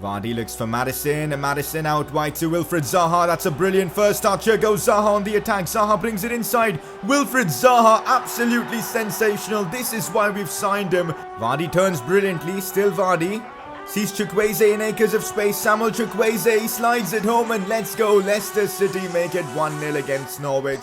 Vardy looks for Maddison, and Maddison out wide to Wilfried Zaha. That's a brilliant first touch. Here goes Zaha on the attack. Zaha brings it inside. Wilfried Zaha, absolutely sensational. This is why we've signed him. Vardy turns brilliantly. Still Vardy. Sees Chukwueze in acres of space. Samuel Chukwueze, he slides it home, and let's go. Leicester City make it 1-0 against Norwich.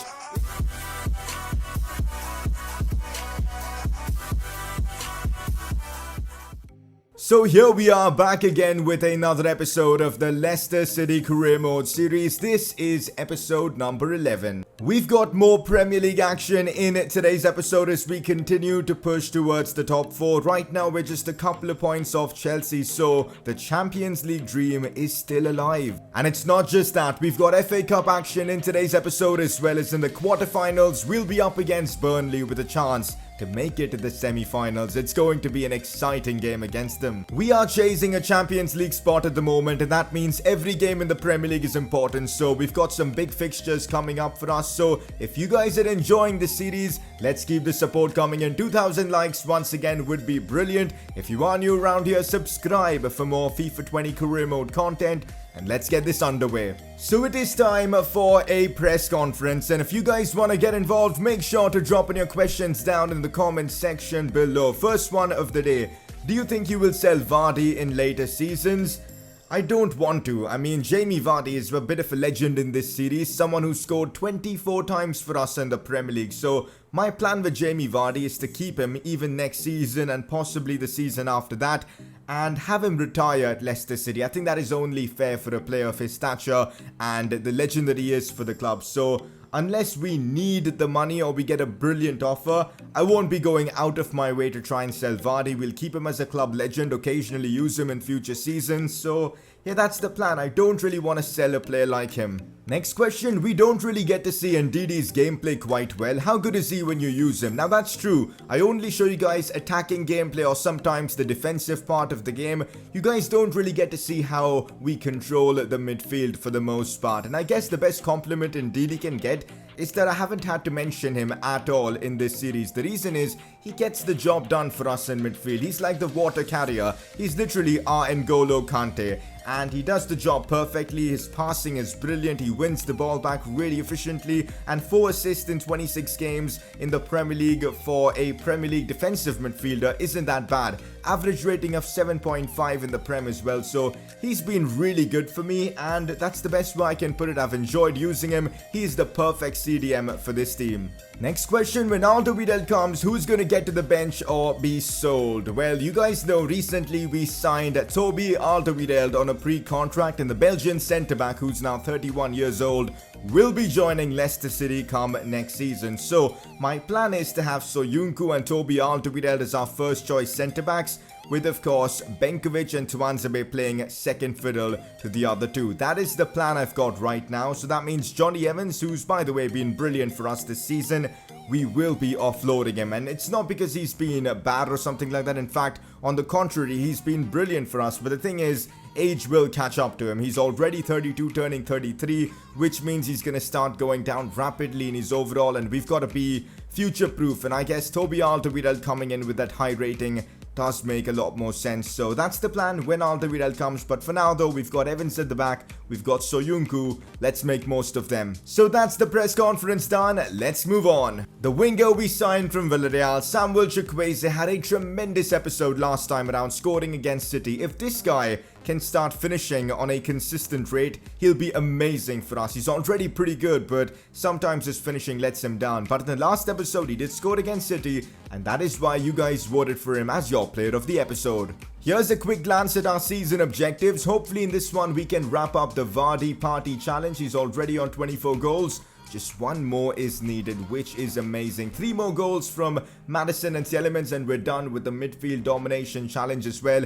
So here we are back again with another episode of the Leicester City Career Mode series. This is episode number 11. We've got more Premier League action in today's episode as we continue to push towards the top 4. Right now we're just a couple of points off Chelsea, so the Champions League dream is still alive. And it's not just that, we've got FA Cup action in today's episode as well as in the quarterfinals. We'll be up against Burnley with a chance to make it to the semi-finals. It's going to be an exciting game against them. We are chasing a Champions League spot at the moment, and that means every game in the Premier League is important. So we've got some big fixtures coming up for us. So if you guys are enjoying this series, let's keep the support coming in. 2,000 likes once again would be brilliant. If you are new around here, subscribe for more FIFA 20 career mode content. And let's get this underway. So it is time for a press conference, and if you guys want to get involved, make sure to drop in your questions down in the comment section below. First one of the day: do you think you will sell Vardy in later seasons? I don't want to. I mean, Jamie Vardy is a bit of a legend in this series, someone who scored 24 times for us in the Premier League. So my plan with Jamie Vardy is to keep him even next season and possibly the season after that, and have him retire at Leicester City. I think that is only fair for a player of his stature and the legend that he is for the club. So unless we need the money or we get a brilliant offer, I won't be going out of my way to try and sell Vardy. We'll keep him as a club legend, occasionally use him in future seasons. So yeah, that's the plan. I don't really want to sell a player like him. Next question: we don't really get to see Ndidi's gameplay quite well. How good is he when you use him? Now that's true. I only show you guys attacking gameplay or sometimes the defensive part of the game. You guys don't really get to see how we control the midfield for the most part. And I guess the best compliment Ndidi can get is that I haven't had to mention him at all in this series. The reason is he gets the job done for us in midfield. He's like the water carrier. He's literally our N'Golo Kante, and he does the job perfectly. His passing is brilliant. He wins the ball back really efficiently, and 4 assists in 26 games in the Premier League for a Premier League defensive midfielder isn't that bad. Average rating of 7.5 in the Prem as well, so he's been really good for me, and that's the best way I can put it. I've enjoyed using him. He's the perfect CDM for this team. Next question: when Alderweireld comes, who's going to get to the bench or be sold? Well, you guys know recently we signed Toby Alderweireld on a pre-contract, and the Belgian centre-back, who's now 31 years old, will be joining Leicester City come next season. So my plan is to have Soyuncu and Toby Alderweireld as our first choice centre-backs, with of course Benkovic and Tuanzebe playing second fiddle to the other two. That is the plan I've got right now. So that means Johnny Evans, who's by the way been brilliant for us this season, we will be offloading him. And it's not because he's been bad or something like that. In fact, on the contrary, he's been brilliant for us. But the thing is, age will catch up to him. He's already 32, turning 33, which means he's going to start going down rapidly in his overall, and we've got to be future-proof. And I guess Toby Alderweireld coming in with that high rating does make a lot more sense. So that's the plan when Alderweireld comes. But for now though, we've got Evans at the back, we've got Soyuncu. Let's make most of them. So that's the press conference done. Let's move on. The winger we signed from Villarreal, Samuel Chukwueze, had a tremendous episode last time around, scoring against City. If this guy can start finishing on a consistent rate, he'll be amazing for us. He's already pretty good, but sometimes his finishing lets him down. But in the last episode, he did score against City, and that is why you guys voted for him as your player of the episode. Here's a quick glance at our season objectives. Hopefully in this one we can wrap up the Vardy Party Challenge. He's already on 24 goals. Just one more is needed, which is amazing. 3 more goals from Maddison and Tielemans, and we're done with the midfield domination challenge as well.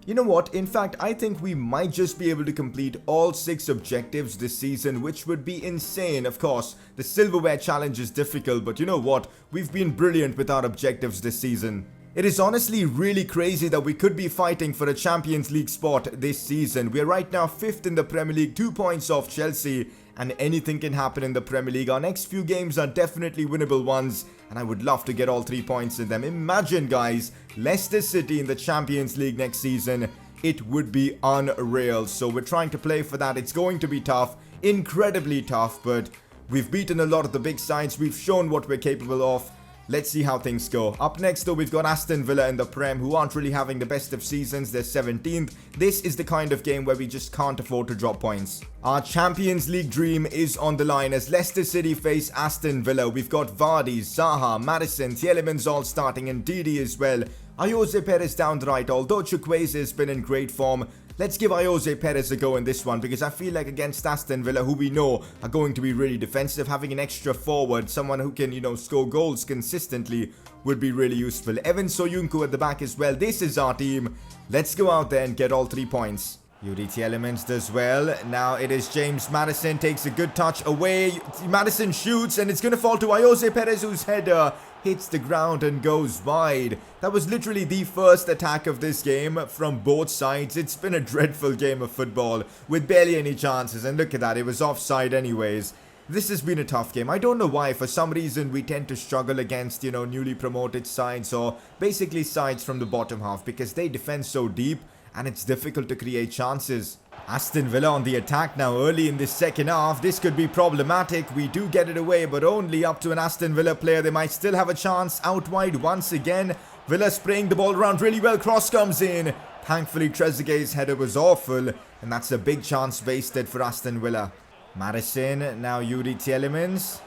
You know what? In fact, I think we might just be able to complete all 6 objectives this season, which would be insane. Of course, the silverware challenge is difficult, but you know what? We've been brilliant with our objectives this season. It is honestly really crazy that we could be fighting for a Champions League spot this season. We are right now 5th in the Premier League, 2 points off Chelsea, and anything can happen in the Premier League. Our next few games are definitely winnable ones, and I would love to get all 3 points in them. Imagine, guys, Leicester City in the Champions League next season. it would be unreal. So we're trying to play for that. It's going to be tough, incredibly tough, but we've beaten a lot of the big sides. We've shown what we're capable of. Let's see how things go. Up next though, we've got Aston Villa in the Prem, who aren't really having the best of seasons. They're 17th. This is the kind of game where we just can't afford to drop points. Our Champions League dream is on the line as Leicester City face Aston Villa. We've got Vardy, Zaha, Maddison, Tielemans all starting, and Didi as well. Ayoze Perez down the right. Although Chukwueze has been in great form, let's give Ayoze Perez a go in this one, because I feel like against Aston Villa, who we know are going to be really defensive, having an extra forward, someone who can, score goals consistently would be really useful. Evan Soyuncu at the back as well. This is our team. Let's go out there and get all 3 points. Yuri Tielemans does well. Now it is James Maddison, takes a good touch away. Maddison shoots and it's going to fall to Ayoze Perez, whose header hits the ground and goes wide. That was literally the first attack of this game from both sides. It's been a dreadful game of football with barely any chances, and look at that, it was offside anyways. This has been a tough game. I don't know why. For some reason we tend to struggle against, newly promoted sides, or basically sides from the bottom half, because they defend so deep and it's difficult to create chances. Aston Villa on the attack now early in this second half. This could be problematic. We do get it away, but only up to an Aston Villa player. They might still have a chance. Out wide once again. Villa spraying the ball around really well. Cross comes in. Thankfully Trezeguet's header was awful, and that's a big chance wasted for Aston Villa. Maddison, now Yuri Tielemans.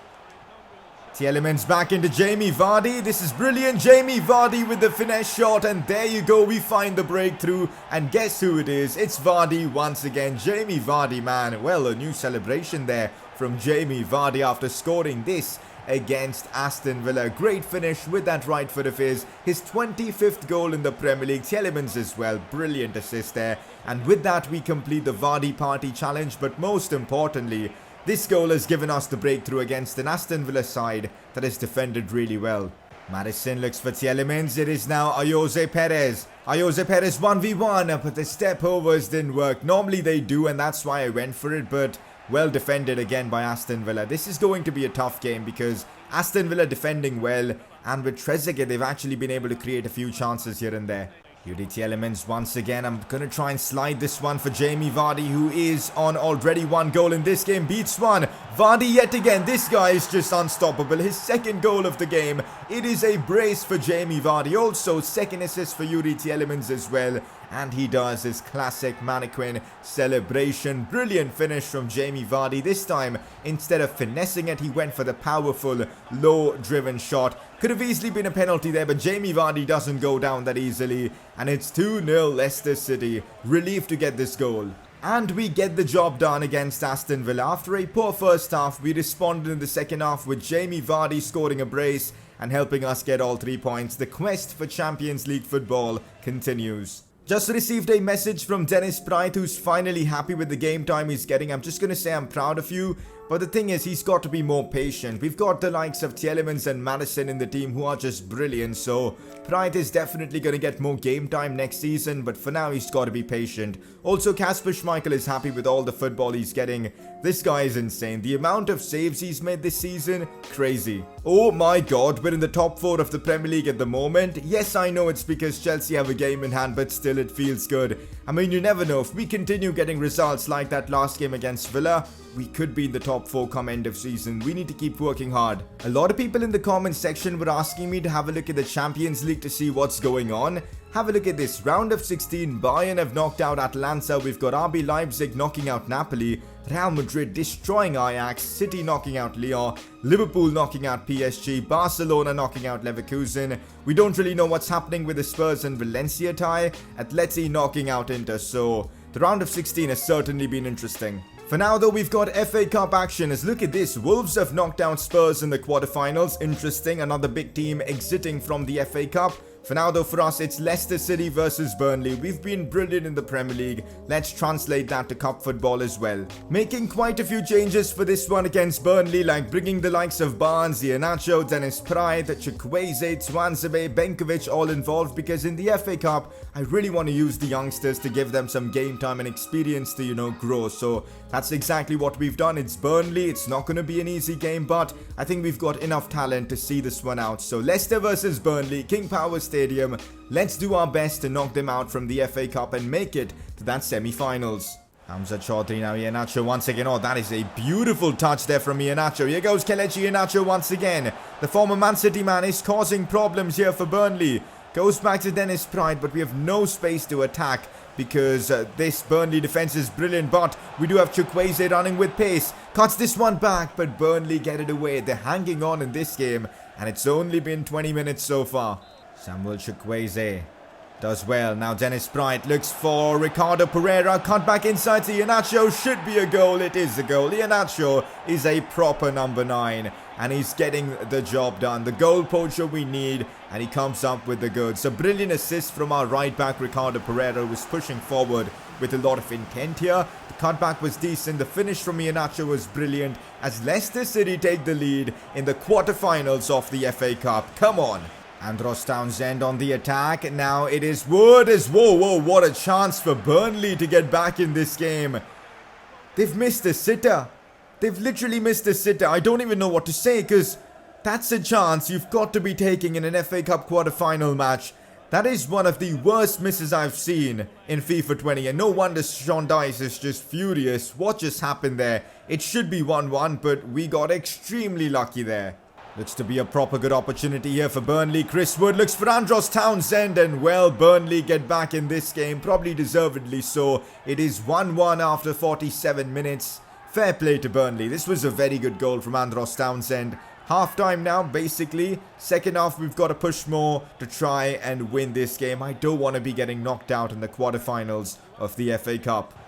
Tielemans back into Jamie Vardy. This is brilliant. Jamie Vardy with the finesse shot, and there you go. We find the breakthrough, and guess who it is? It's Vardy once again. Jamie Vardy, man. Well, a new celebration there from Jamie Vardy after scoring this against Aston Villa. Great finish with that right foot of his. His 25th goal in the Premier League. Tielemans as well. Brilliant assist there. And with that, we complete the Vardy Party Challenge. But most importantly, this goal has given us the breakthrough against an Aston Villa side that has defended really well. Maddison looks for Tielemans. It is now Ayoze Perez. Ayoze Perez 1v1, but the step overs didn't work. Normally they do, and that's why I went for it, but well defended again by Aston Villa. This is going to be a tough game because Aston Villa defending well, and with Trezeguet they've actually been able to create a few chances here and there. Yuri Tielemans once again. I'm going to try and slide this one for Jamie Vardy, who is on already 1 goal in this game. Beats 1. Vardy yet again. This guy is just unstoppable. His 2nd goal of the game. It is a brace for Jamie Vardy. Also, 2nd assist for Yuri Tielemans as well. And he does his classic mannequin celebration. Brilliant finish from Jamie Vardy. This time, instead of finessing it, he went for the powerful, low-driven shot. Could have easily been a penalty there, but Jamie Vardy doesn't go down that easily. And it's 2-0 Leicester City. Relieved to get this goal. And we get the job done against Aston Villa. After a poor first half, we responded in the second half with Jamie Vardy scoring a brace and helping us get all 3 points. The quest for Champions League football continues. Just received a message from Dennis Bright, who's finally happy with the game time he's getting. I'm just going to say I'm proud of you. But the thing is, he's got to be more patient. We've got the likes of Tielemans and Maddison in the team who are just brilliant. So Pride is definitely going to get more game time next season. But for now, he's got to be patient. Also, Kasper Schmeichel is happy with all the football he's getting. This guy is insane. The amount of saves he's made this season, crazy. Oh my god, we're in the top 4 of the Premier League at the moment. Yes, I know it's because Chelsea have a game in hand, but still it feels good. I mean, you never know. If we continue getting results like that last game against Villa, we could be in the top 4 come end of season. We need to keep working hard. A lot of people in the comment section were asking me to have a look at the Champions League to see what's going on. Have a look at this. Round of 16, Bayern have knocked out Atalanta. We've got RB Leipzig knocking out Napoli. Real Madrid destroying Ajax. City knocking out Lyon. Liverpool knocking out PSG. Barcelona knocking out Leverkusen. We don't really know what's happening with the Spurs and Valencia tie. Atleti knocking out Inter. So the round of 16 has certainly been interesting. For now though, we've got FA Cup action. As look at this, Wolves have knocked out Spurs in the quarterfinals. Interesting, another big team exiting from the FA Cup. For now though, for us it's Leicester City versus Burnley. We've been brilliant in the Premier League. Let's translate that to cup football as well. Making quite a few changes for this one against Burnley, like bringing the likes of Barnes, Iheanacho, Dennis Pride, Chukwueze, Twanzebe, Benkovic all involved, because in the FA Cup I really want to use the youngsters to give them some game time and experience to, grow. So that's exactly what we've done. It's Burnley. It's not going to be an easy game, but I think we've got enough talent to see this one out. So Leicester versus Burnley, King Power Stadium. Let's do our best to knock them out from the FA Cup and make it to that semi-finals. Hamza Chaudhry now, Iheanacho once again. Oh, that is a beautiful touch there from Iheanacho. Here goes Kelechi Iheanacho once again. The former Man City man is causing problems here for Burnley. Goes back to Dennis Pride, but we have no space to attack because this Burnley defense is brilliant. But we do have Chukwueze running with pace. Cuts this one back, but Burnley get it away. They're hanging on in this game, and it's only been 20 minutes so far. Samuel Chukwueze does well. Now Dennis Bright looks for Ricardo Pereira. Cut back inside to Iheanacho. Should be a goal. It is a goal. Iheanacho is a proper number 9. And he's getting the job done. The goal poacher we need. And he comes up with the goods. A brilliant assist from our right back Ricardo Pereira, who was pushing forward with a lot of intent here. The cutback was decent. The finish from Iheanacho was brilliant. As Leicester City take the lead in the quarterfinals of the FA Cup. Come on. Andros Townsend on the attack. Now it is Wood. Whoa, what a chance for Burnley to get back in this game. They've missed a sitter. They've literally missed a sitter. I don't even know what to say, because that's a chance you've got to be taking in an FA Cup quarter-final match. That is one of the worst misses I've seen in FIFA 20. And no wonder Sean Dyche is just furious. What just happened there? It should be 1-1, but we got extremely lucky there. Looks to be a proper good opportunity here for Burnley. Chris Wood looks for Andros Townsend, and well, Burnley get back in this game, probably deservedly so. It is 1-1 after 47 minutes. Fair play to Burnley. This was a very good goal from Andros Townsend. Half time now, basically. Second half, we've got to push more to try and win this game. I don't want to be getting knocked out in the quarterfinals of the FA Cup.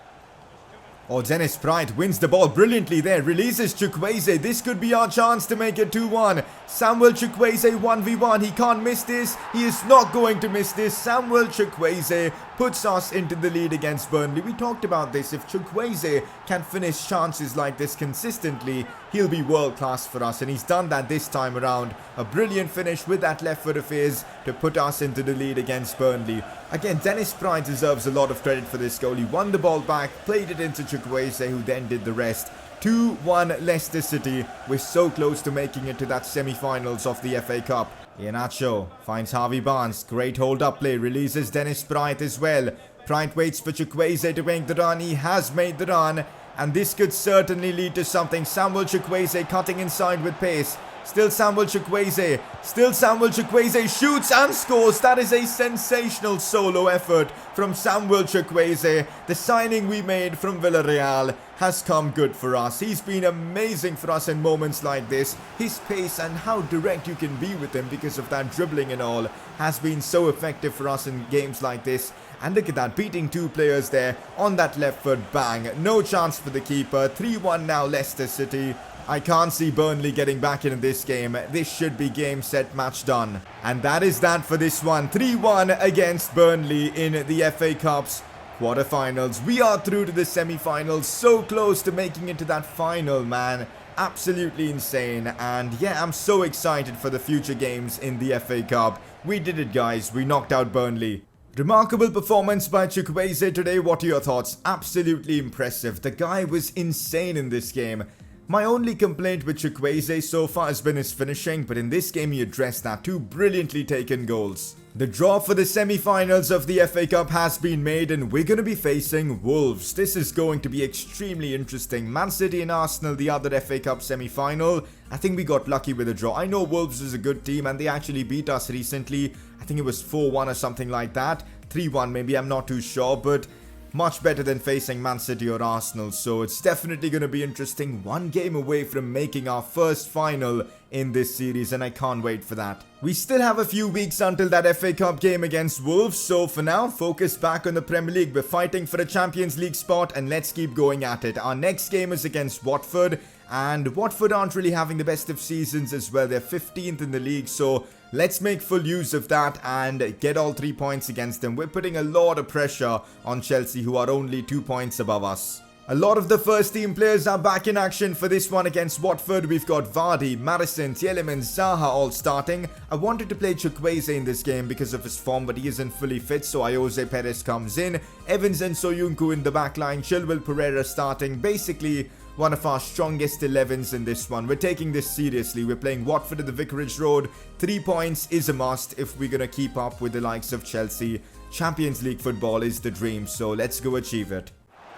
Oh, Dennis Pride wins the ball brilliantly there. Releases Chukwueze. This could be our chance to make it 2-1. Samuel Chukwueze 1v1. He can't miss this. He is not going to miss this. Samuel Chukwueze puts us into the lead against Burnley. We talked about this. If Chukwueze can finish chances like this consistently, he'll be world class for us. And he's done that this time around. A brilliant finish with that left foot of his to put us into the lead against Burnley. Again, Dennis Pride deserves a lot of credit for this goal. He won the ball back, played it into Chukwueze, who then did the rest. 2-1 Leicester City. We're so close to making it to that semi-finals of the FA Cup. Iheanacho finds Harvey Barnes. Great hold-up play. Releases Dennis Pride as well. Pride waits for Chukwueze to make the run. He has made the run. And this could certainly lead to something. Samuel Chukwueze cutting inside with pace. Still Samuel Chukwueze. Still Samuel Chukwueze shoots and scores. That is a sensational solo effort from Samuel Chukwueze. The signing we made from Villarreal has come good for us. He's been amazing for us in moments like this. His pace and how direct you can be with him because of that dribbling and all has been so effective for us in games like this. And look at that, beating 2 players there on that left foot, bang. No chance for the keeper. 3-1 now Leicester City. I can't see Burnley getting back into this game. This should be game, set, match done. And that is that for this one. 3-1 against Burnley in the FA Cup's quarterfinals. We are through to the semi-finals. So close to making it to that final, man. Absolutely insane. And yeah, I'm so excited for the future games in the FA Cup. We did it, guys. We knocked out Burnley. Remarkable performance by Chukwueze today. What are your thoughts? Absolutely impressive. The guy was insane in this game. My only complaint with Chukwueze so far has been his finishing, but in this game he addressed that. 2 brilliantly taken goals. The draw for the semi-finals of the FA Cup has been made, and we're going to be facing Wolves. This is going to be extremely interesting. Man City and Arsenal, the other FA Cup semi-final. I think we got lucky with the draw. I know Wolves is a good team and they actually beat us recently. I think it was 4-1 or something like that. 3-1 maybe, I'm not too sure, but much better than facing Man City or Arsenal, so it's definitely going to be interesting. 1 game away from making our first final in this series, and I can't wait for that. We still have a few weeks until that FA Cup game against Wolves, so for now, focus back on the Premier League. We're fighting for a Champions League spot, and let's keep going at it. Our next game is against Watford, and Watford aren't really having the best of seasons as well. They're 15th in the league, so let's make full use of that and get all 3 points against them. We're putting a lot of pressure on Chelsea, who are only 2 points above us. A lot of the first team players are back in action for this one against Watford. We've got Vardy, Maddison, Tielemans, Zaha all starting. I wanted to play Chukwueze in this game because of his form, but he isn't fully fit, so Jose Perez comes in. Evans and Soyuncu in the back line. Chilwell, Pereira starting. Basically, one of our strongest 11s in this one. We're taking this seriously. We're playing Watford at the Vicarage Road. 3 points is a must if we're going to keep up with the likes of Chelsea. Champions League football is the dream, so let's go achieve it.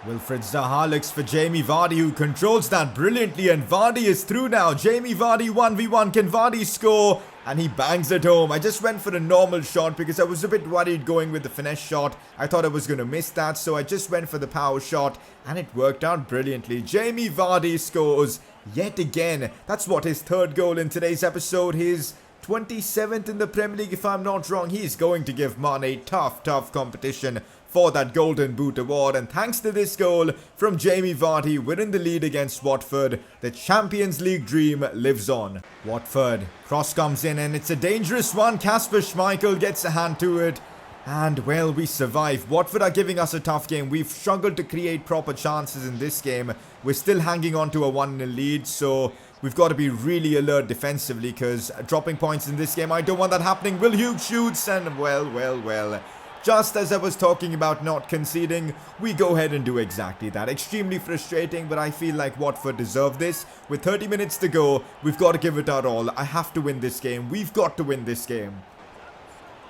Wilfried Zaha looks for Jamie Vardy, who controls that brilliantly, and Vardy is through now. Jamie Vardy 1v1, can Vardy score? And he bangs it home. I just went for a normal shot because I was a bit worried going with the finesse shot. I thought I was going to miss that, so I just went for the power shot, and it worked out brilliantly. Jamie Vardy scores yet again. That's what, his third goal in today's episode. His 27th in the Premier League, if I'm not wrong. He's going to give Mane tough competition for that Golden Boot award, and thanks to this goal from Jamie Vardy, we're in the lead against Watford. The Champions League dream lives on. Watford, cross comes in and it's a dangerous one. Kasper Schmeichel gets a hand to it, and well, we survive. Watford are giving us a tough game. We've struggled to create proper chances in this game. We're still hanging on to a 1-0 lead, so we've got to be really alert defensively, because dropping points in this game, I don't want that happening. Will Hughes shoots, and well. Just as I was talking about not conceding, we go ahead and do exactly that. Extremely frustrating, but I feel like Watford deserve this. With 30 minutes to go, we've got to give it our all. I have to win this game. We've got to win this game.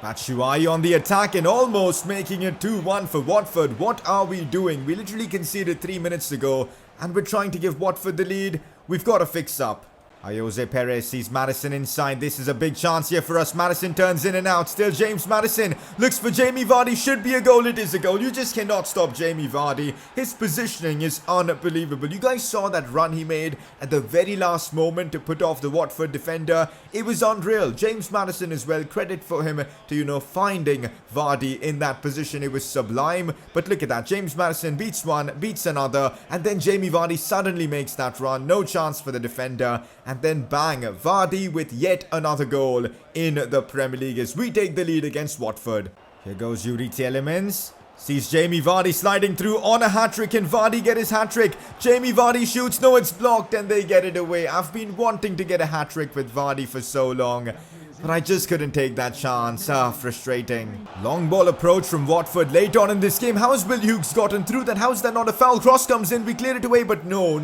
Batshuayi on the attack and almost making it 2-1 for Watford. What are we doing? We literally conceded 3 minutes ago, and we're trying to give Watford the lead. We've got to fix up. Jose Perez sees Maddison inside. This is a big chance here for us. Maddison turns in and out. Still James Maddison looks for Jamie Vardy. Should be a goal. It is a goal. You just cannot stop Jamie Vardy. His positioning is unbelievable. You guys saw that run he made at the very last moment to put off the Watford defender. It was unreal. James Maddison as well. Credit for him to, finding Vardy in that position. It was sublime. But look at that. James Maddison beats one, beats another, and then Jamie Vardy suddenly makes that run. No chance for the defender. And then bang, Vardy with yet another goal in the Premier League as we take the lead against Watford. Here goes Yuri Tielemans. Sees Jamie Vardy sliding through on a hat-trick. Can Vardy get his hat-trick? Jamie Vardy shoots. No, it's blocked and they get it away. I've been wanting to get a hat-trick with Vardy for so long, but I just couldn't take that chance. Frustrating. Long ball approach from Watford late on in this game. How has Will Hughes gotten through that? How is that not a foul? Cross comes in. We clear it away, but no.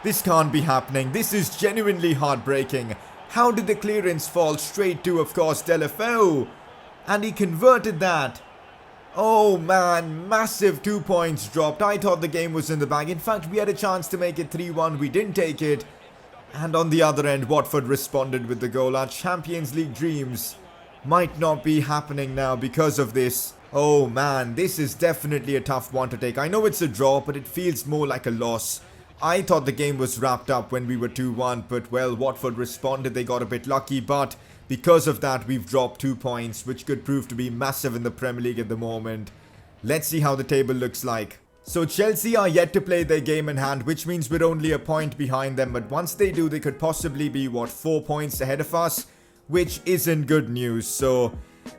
This can't be happening. This is genuinely heartbreaking. How did the clearance fall straight to, of course, Delafeu? And he converted that. Oh man, massive 2 points dropped. I thought the game was in the bag. In fact, we had a chance to make it 3-1. We didn't take it. And on the other end, Watford responded with the goal. Our Champions League dreams might not be happening now because of this. Oh man, this is definitely a tough one to take. I know it's a draw, but it feels more like a loss. I thought the game was wrapped up when we were 2-1, but well, Watford responded. They got a bit lucky, but because of that, we've dropped 2 points, which could prove to be massive in the Premier League at the moment. Let's see how the table looks like. So Chelsea are yet to play their game in hand, which means we're only a point behind them, but once they do, they could possibly be, 4 points ahead of us, which isn't good news. So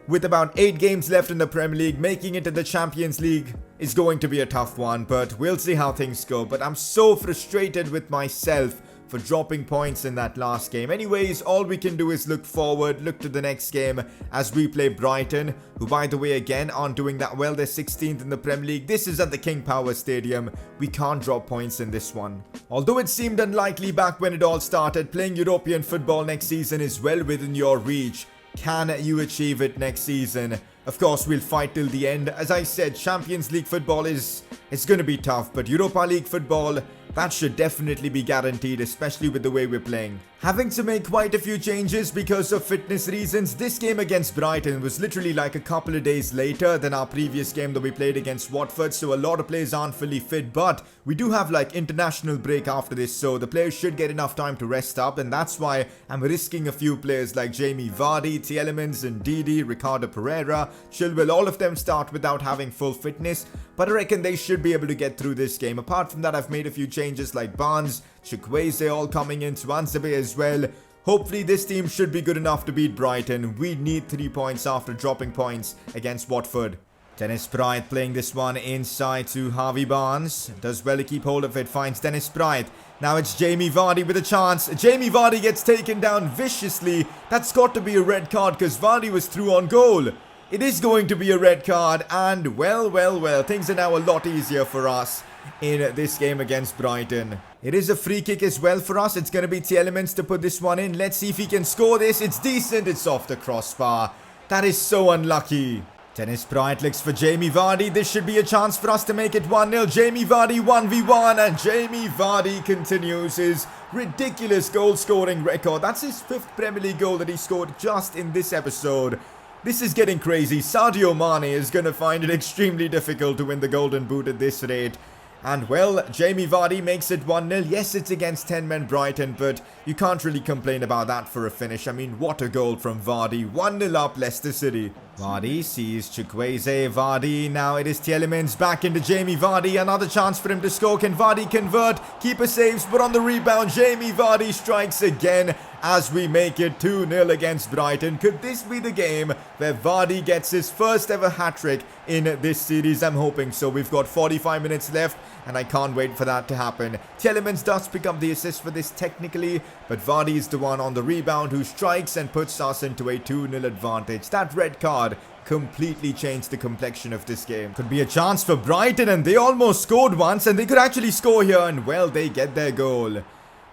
with about 8 games left in the Premier League, making it to the Champions League is going to be a tough one, but we'll see how things go. But I'm so frustrated with myself for dropping points in that last game. Anyways, all we can do is look forward, look to the next game as we play Brighton, who by the way again aren't doing that well. They're 16th in the Premier League. This is at the King Power Stadium. We can't drop points in this one. Although it seemed unlikely back when it all started, playing European football next season is well within your reach. Can you achieve it next season? Of course, we'll fight till the end. As I said, Champions League football it's going to be tough, but Europa League football, that should definitely be guaranteed, especially with the way we're playing. Having to make quite a few changes because of fitness reasons. This game against Brighton was literally like a couple of days later than our previous game that we played against Watford, so a lot of players aren't fully fit, but we do have like international break after this, so the players should get enough time to rest up, and that's why I'm risking a few players like Jamie Vardy, Tielemans, and Ndidi, Ricardo Pereira, Chilwell. All of them start without having full fitness, but I reckon they should be able to get through this game. Apart from that, I've made a few changes like Barnes, Chukwueze all coming in, Swansea as well. Hopefully this team should be good enough to beat Brighton. We need 3 points after dropping points against Watford. Dennis Bright playing this one inside to Harvey Barnes. Does well to keep hold of it. Finds Dennis Bright. Now it's Jamie Vardy with a chance. Jamie Vardy gets taken down viciously. That's got to be a red card because Vardy was through on goal. It is going to be a red card. And well, things are now a lot easier for us in this game against Brighton. It is a free kick as well for us. It's going to be Tielemans to put this one in. Let's see if he can score this. It's decent. It's off the crossbar. That is so unlucky. Dennis Bright looks for Jamie Vardy. This should be a chance for us to make it 1-0. Jamie Vardy 1v1 and Jamie Vardy continues his ridiculous goal scoring record. That's his 5th Premier League goal that he scored just in this episode. This is getting crazy. Sadio Mane is going to find it extremely difficult to win the Golden Boot at this rate. And well, Jamie Vardy makes it 1-0. Yes, it's against 10-men Brighton, but you can't really complain about that for a finish. I mean, what a goal from Vardy. 1-0 up Leicester City. Vardy sees Chukwueze. Vardy, now it is Tielemans back into Jamie Vardy. Another chance for him to score. Can Vardy convert? Keeper saves, but on the rebound, Jamie Vardy strikes again as we make it 2-0 against Brighton. Could this be the game where Vardy gets his first ever hat-trick in this series? I'm hoping so. We've got 45 minutes left and I can't wait for that to happen. Tielemans does pick up the assist for this technically, but Vardy is the one on the rebound who strikes and puts us into a 2-0 advantage. That red card completely changed the complexion of this game. Could be a chance for Brighton and they almost scored once and they could actually score here and well, they get their goal.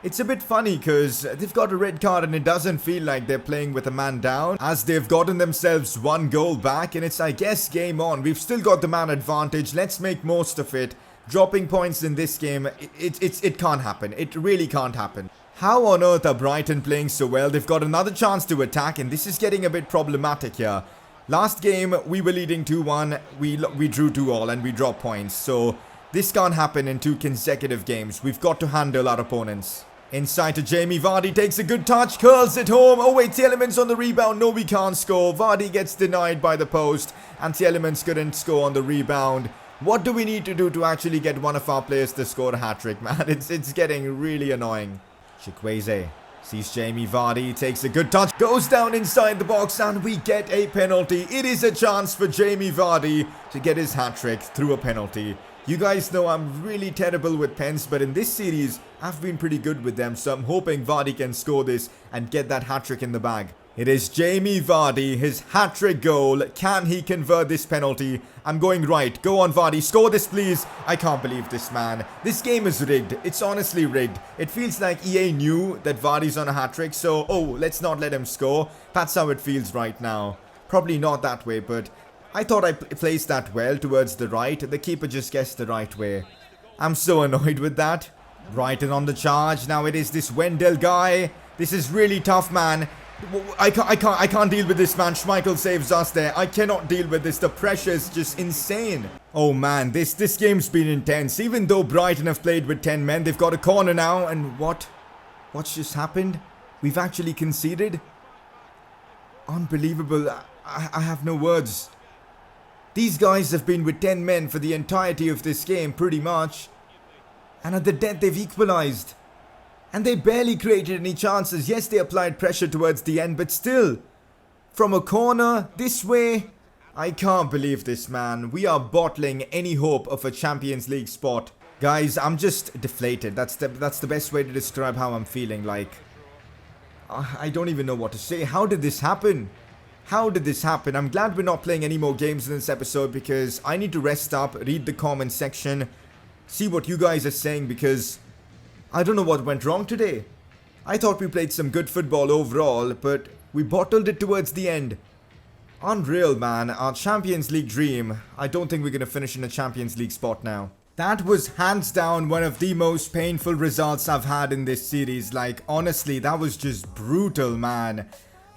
It's a bit funny because they've got a red card and it doesn't feel like they're playing with a man down as they've gotten themselves 1 goal back and it's, I guess, game on. We've still got the man advantage. Let's make most of it. Dropping points in this game, it can't happen. It really can't happen. How on earth are Brighton playing so well? They've got another chance to attack and this is getting a bit problematic here. Last game, we were leading 2-1. We drew 2-2 and we dropped points. So this can't happen in 2 consecutive games. We've got to handle our opponents. Inside to Jamie Vardy, takes a good touch, curls it home. Oh wait, Tielemans on the rebound. No, we can't score. Vardy gets denied by the post and Tielemans couldn't score on the rebound. What do we need to do to actually get one of our players to score a hat-trick, man? It's getting really annoying. Chukwueze sees Jamie Vardy, takes a good touch, goes down inside the box and we get a penalty. It is a chance for Jamie Vardy to get his hat-trick through a penalty. You guys know I'm really terrible with pens, but in this series, I've been pretty good with them, so I'm hoping Vardy can score this and get that hat-trick in the bag. It is Jamie Vardy, his hat-trick goal. Can he convert this penalty? I'm going right. Go on, Vardy. Score this, please. I can't believe this, man. This game is rigged. It's honestly rigged. It feels like EA knew that Vardy's on a hat-trick, so, oh, let's not let him score. That's how it feels right now. Probably not that way, but I thought I placed that well towards the right. The keeper just guessed the right way. I'm so annoyed with that. Brighton on the charge. Now it is this Wendell guy. This is really tough, man. I can't deal with this, man. Schmeichel saves us there. I cannot deal with this. The pressure is just insane. Oh man, this game's been intense. Even though Brighton have played with 10 men, they've got a corner now. And what's just happened? We've actually conceded. Unbelievable. I have no words. These guys have been with 10 men for the entirety of this game, pretty much. And at the death, they've equalized. And they barely created any chances. Yes, they applied pressure towards the end, but still. From a corner, this way. I can't believe this, man. We are bottling any hope of a Champions League spot. Guys, I'm just deflated. That's the best way to describe how I'm feeling. Like, I don't even know what to say. How did this happen? How did this happen? I'm glad we're not playing any more games in this episode because I need to rest up, read the comment section, see what you guys are saying because I don't know what went wrong today. I thought we played some good football overall, but we bottled it towards the end. Unreal, man. Our Champions League dream. I don't think we're going to finish in a Champions League spot now. That was hands down one of the most painful results I've had in this series. Like, honestly, that was just brutal, man.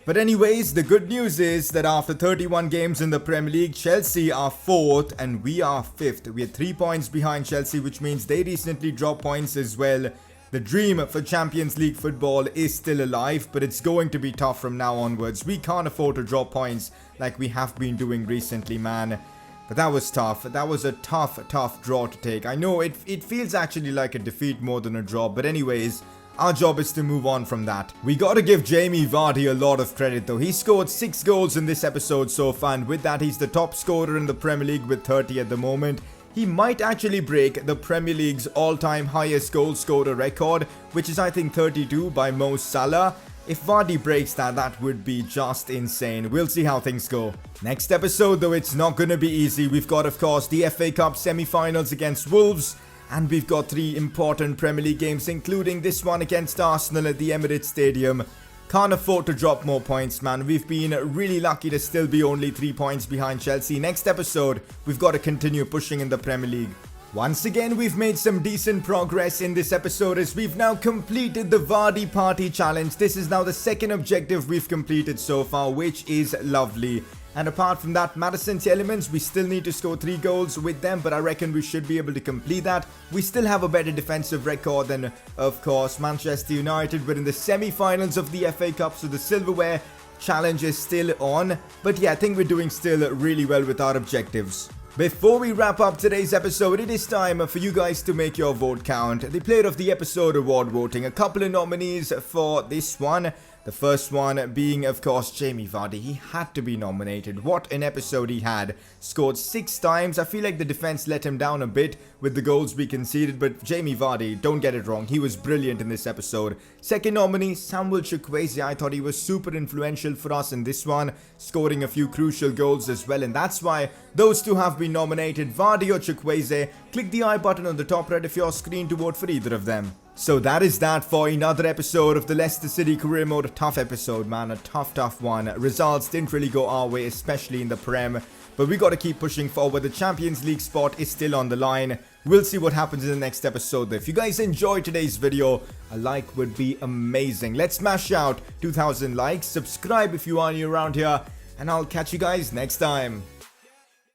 But anyways, the good news is that after 31 games in the Premier League, Chelsea are 4th and we are 5th. We are 3 points behind Chelsea, which means they recently dropped points as well. The dream for Champions League football is still alive, but it's going to be tough from now onwards. We can't afford to drop points like we have been doing recently, man. But that was tough. That was a tough draw to take. I know it feels actually like a defeat more than a draw, but anyways, Our job is to move on from that. We gotta give Jamie Vardy a lot of credit though. He scored 6 goals in this episode so far, and with that, he's the top scorer in the Premier League with 30 at the moment. He might actually break the Premier League's all-time highest goal scorer record, which is I think 32 by Mo Salah. If Vardy breaks that, that would be just insane. We'll see how things go. Next episode though, it's not gonna be easy. We've got of course the FA Cup semi-finals against Wolves, and we've got 3 important Premier League games, including this one against Arsenal at the Emirates Stadium. Can't afford to drop more points, man. We've been really lucky to still be only 3 points behind Chelsea. Next episode, we've got to continue pushing in the Premier League. Once again, we've made some decent progress in this episode as we've now completed the Vardy Party Challenge. This is now the second objective we've completed so far, which is lovely. And apart from that, Madison's Elements, we still need to score 3 goals with them, but I reckon we should be able to complete that. We still have a better defensive record than, of course, Manchester United. We're in the semi-finals of the FA Cup, so the silverware challenge is still on. But yeah, I think we're doing still really well with our objectives. Before we wrap up today's episode, it is time for you guys to make your vote count. The Player of the Episode award voting. A couple of nominees for this one. The first one being, of course, Jamie Vardy. He had to be nominated. What an episode he had. Scored 6 times. I feel like the defense let him down a bit with the goals we conceded, but Jamie Vardy, don't get it wrong, he was brilliant in this episode. Second nominee, Samuel Chukwueze. I thought he was super influential for us in this one, scoring a few crucial goals as well, and that's why those 2 have been nominated, Vardy or Chukwueze. Click the I button on the top right of your screen to vote for either of them. So that is that for another episode of the Leicester City Career Mode. A tough episode, man. A tough one. Results didn't really go our way, especially in the Prem. But we got to keep pushing forward. The Champions League spot is still on the line. We'll see what happens in the next episode though. If you guys enjoyed today's video, a like would be amazing. Let's smash out 2,000 likes. Subscribe if you are new around here. And I'll catch you guys next time.